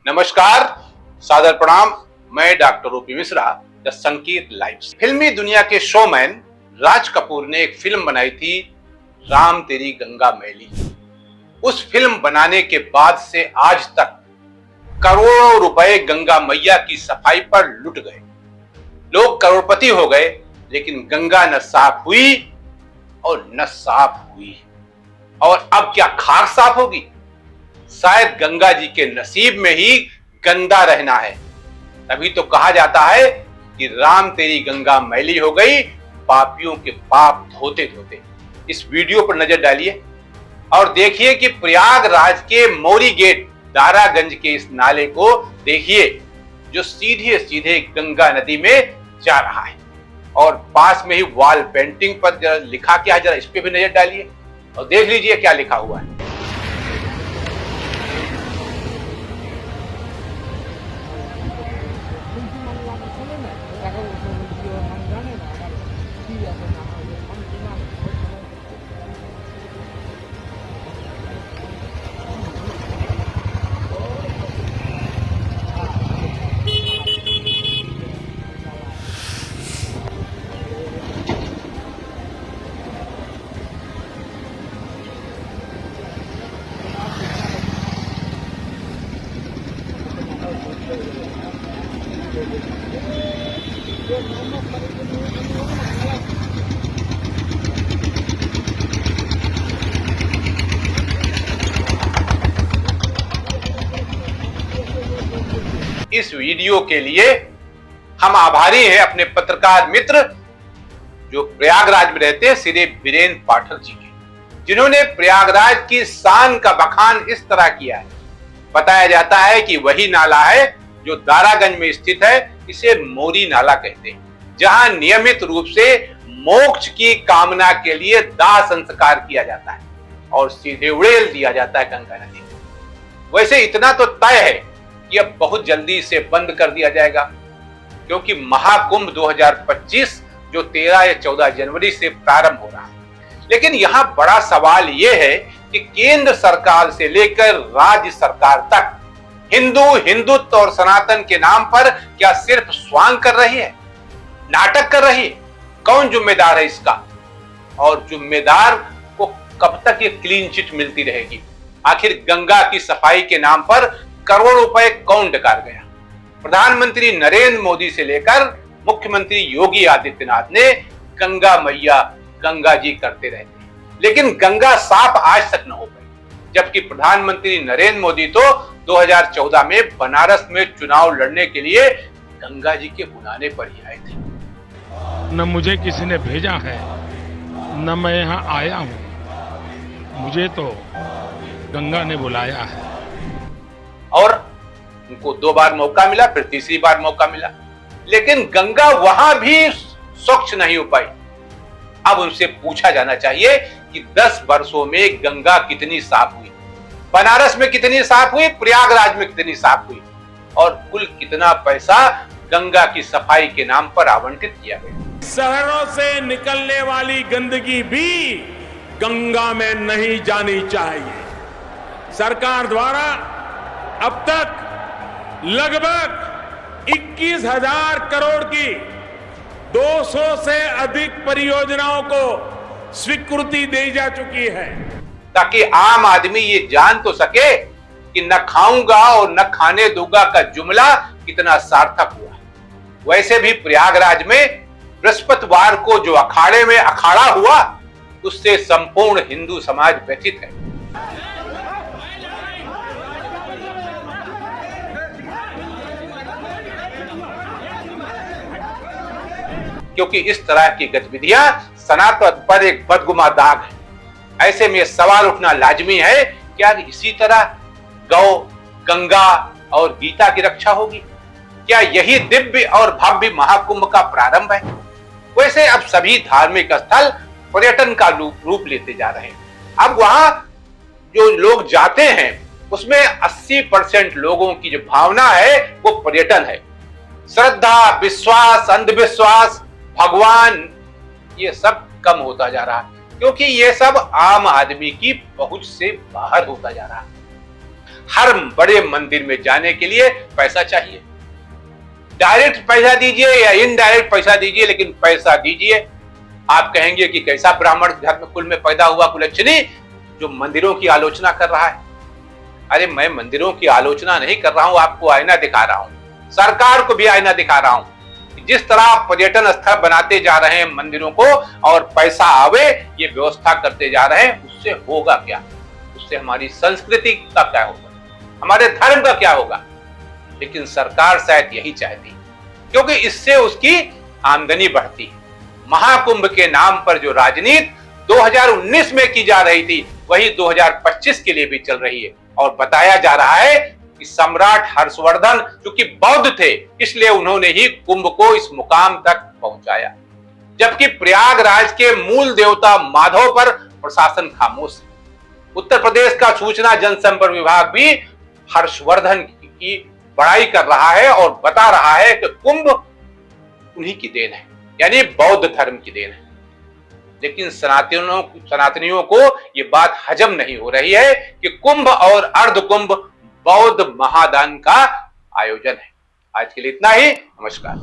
नमस्कार, सादर प्रणाम। मैं डॉक्टर ओपी मिश्रा, द संकेत लाइव। फिल्मी दुनिया के शोमैन राज कपूर ने एक फिल्म बनाई थी, राम तेरी गंगा मैली। उस फिल्म बनाने के बाद से आज तक करोड़ों रुपए गंगा मैया की सफाई पर लुट गए। लोग करोड़पति हो गए, लेकिन गंगा न साफ हुई और न साफ हुई। और अब क्या खाक साफ होगी? शायद गंगा जी के नसीब में ही गंदा रहना है। तभी तो कहा जाता है कि राम तेरी गंगा मैली हो गई, पापियों के पाप धोते धोते। इस वीडियो पर नजर डालिए और देखिए कि प्रयागराज के मौरी गेट दारागंज के इस नाले को देखिए, जो सीधे सीधे गंगा नदी में जा रहा है। और पास में ही वॉल पेंटिंग पर लिखा क्या है, जरा इस पे भी नजर डालिए और देख लीजिए क्या लिखा हुआ है। इस वीडियो के लिए हम आभारी हैं अपने पत्रकार मित्र जो प्रयागराज में रहते हैं, श्री वीरेंद्र पाठक जी के, जिन्होंने प्रयागराज की शान का बखान इस तरह किया है। बताया जाता है कि वही नाला है जो दारागंज में स्थित है, इसे मौरी नाला कहते हैं, जहां नियमित रूप से मोक्ष की कामना के लिए दाह संस्कार किया जाता है और सीधे उड़ेल दिया जाता है गंगा नदी में। वैसे इतना तो तय है कि अब बहुत जल्दी इसे बंद कर दिया जाएगा, क्योंकि महाकुंभ 2025 जो 13 या 14 जनवरी से प्रारंभ हो रहा है। लेकिन यहां बड़ा सवाल यह है कि केंद्र सरकार से लेकर राज्य सरकार तक हिंदुत्व और सनातन के नाम पर क्या सिर्फ स्वांग कर रही है, नाटक कर रही है? कौन जिम्मेदार है इसका? और जिम्मेदार को कब तक ये क्लीन चिट मिलती रहेगी? आखिर गंगा की सफाई के नाम पर करोड़ रुपए कौन डकार गया? प्रधानमंत्री नरेंद्र मोदी से लेकर मुख्यमंत्री योगी आदित्यनाथ ने गंगा मैया गंगा जी करते रहते हैं, लेकिन गंगा साफ आज तक न हो पाई। जबकि प्रधानमंत्री नरेंद्र मोदी तो 2014 में बनारस में चुनाव लड़ने के लिए गंगा जी के बुलाने पर ही आए थे। न मुझे किसी ने भेजा है, न मैं यहाँ आया हूँ, मुझे तो गंगा ने बुलाया है। और उनको 2 बार मौका मिला, फिर तीसरी बार मौका मिला, लेकिन गंगा वहां भी स्वच्छ नहीं हो पाई। अब उनसे पूछा जाना चाहिए कि 10 वर्षों में गंगा कितनी साफ हुई, बनारस में कितनी साफ हुई, प्रयागराज में कितनी साफ हुई, और कुल कितना पैसा गंगा की सफाई के नाम पर आवंटित किया गया। शहरों से निकलने वाली गंदगी भी गंगा में नहीं जानी चाहिए। सरकार द्वारा अब तक लगभग 21,000 करोड़ की 200 से अधिक परियोजनाओं को स्वीकृति दी जा चुकी है, ताकि आम आदमी ये जान तो सके कि न खाऊंगा और न खाने दूंगा का जुमला कितना सार्थक हुआ। वैसे भी प्रयागराज में बृहस्पतिवार को जो अखाड़े में अखाड़ा हुआ, उससे संपूर्ण हिंदू समाज व्यथित है। क्योंकि इस तरह की गतिविधियां सनातन पर एक बदगुमा दाग है। ऐसे में सवाल उठना लाजमी है, क्या इसी तरह गौ, गंगा और गीता की रक्षा होगी? क्या यही दिव्य और भव्य महाकुंभ का प्रारंभ है? वैसे अब सभी धार्मिक स्थल पर्यटन का रूप लेते जा रहे हैं। अब वहां जो लोग जाते हैं उसमें 80% लोगों की जो भावना है वो पर्यटन है। श्रद्धा, विश्वास, अंधविश्वास, भगवान, ये सब कम होता जा रहा है, क्योंकि ये सब आम आदमी की पहुंच से बाहर होता जा रहा है। हर बड़े मंदिर में जाने के लिए पैसा चाहिए। डायरेक्ट पैसा दीजिए या इनडायरेक्ट पैसा दीजिए, लेकिन पैसा दीजिए। आप कहेंगे कि कैसा ब्राह्मण धर्म कुल में पैदा हुआ कुलच्छनी जो मंदिरों की आलोचना कर रहा है। अरे मैं मंदिरों की आलोचना नहीं कर रहा हूं, आपको आईना दिखा रहा हूं, सरकार को भी आईना दिखा रहा हूं। जिस तरह पर्यटन स्थल बनाते जा रहे हैं मंदिरों को और पैसा आवे ये व्यवस्था करते जा रहे हैं, उससे होगा क्या? उससे हमारी संस्कृति का क्या होगा, हमारे धर्म का क्या होगा? लेकिन सरकार शायद यही चाहती है, क्योंकि इससे उसकी आमदनी बढ़ती है। महाकुंभ के नाम पर जो राजनीति 2019 में की जा रही थी वही 2025 के लिए भी चल रही है। और बताया जा रहा है कि सम्राट हर्षवर्धन क्योंकि बौद्ध थे इसलिए उन्होंने ही कुंभ को इस मुकाम तक पहुंचाया, जबकि प्रयागराज के मूल देवता माधव पर प्रशासन खामोश है। उत्तर प्रदेश का सूचना जनसंपर्क विभाग भी हर्षवर्धन की बड़ाई कर रहा है और बता रहा है कि कुंभ उन्हीं की देन है, यानी बौद्ध धर्म की देन है। लेकिन सनातनियों को यह बात हजम नहीं हो रही है कि कुंभ और अर्ध कुंभ बौद्ध महादान का आयोजन है। आज के लिए इतना ही। नमस्कार।